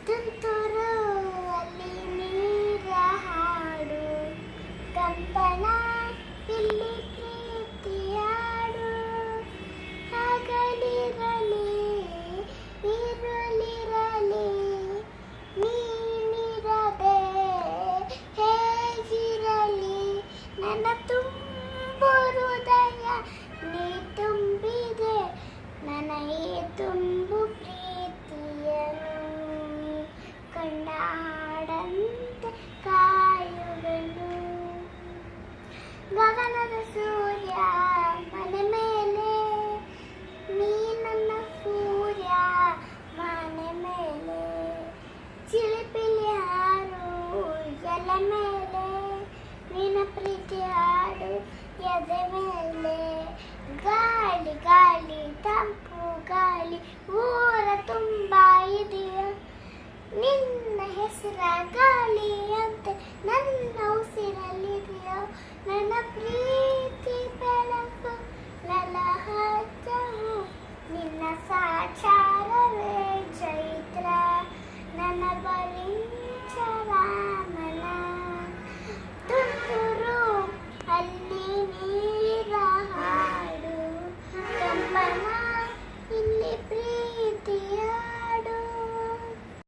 ತುಂತುರು ಅಲ್ಲಿ ನೀರ ಹಾಡು, ಕಂಪನ ಇಲ್ಲಿ ಪ್ರೀತಿಯಾಡು. ಹಗಲಿರಲಿ ಇರುಳಿರಲಿ ನೀನಿರದೆ ಹೇಗಿರಲಿ, ನನ್ನ ತುಂಬು ಹೃದಯ ನೀ ತುಂಬಿದೆ, ನನಗೆ ತುಂಬು ಪ್ರೀತಿಯನು. ಕಣ್ಣಾಡಂತೆ ಕಾಯುವೆನು, ಗಗನದ ಸೂರ್ಯ ಮನೆ ಮೇಲೆ, ನೀ ನನ್ನ ಸೂರ್ಯ ಮನೆ ಮೇಲೆ. ಚಿಲಿಪಿಲಿ ಹಾರು ಎಲೆ ಮೇಲೆ, ನಿನ್ನ ಪ್ರೀತಿ ಹಾಡು ಎದೆ ಮೇಲೆ. ಗಾಳಿ ಗಾಳಿ ತಂಪು ಗಾಳಿ ಊರ ತುಂಬ ಇದೆಯೋ, ನಿನ್ನ ಹೆಸರ ಗಾಳಿಯಂತೆ ನನ್ನ ಉಸಿರಲ್ಲಿದೆಯೋ. ನನ್ನ ಪ್ರೀತಿ ಬೆಳಕು ನನ್ನ ಹಚ್ಚವು ನಿನ್ನ ಸಾಕ್ಷ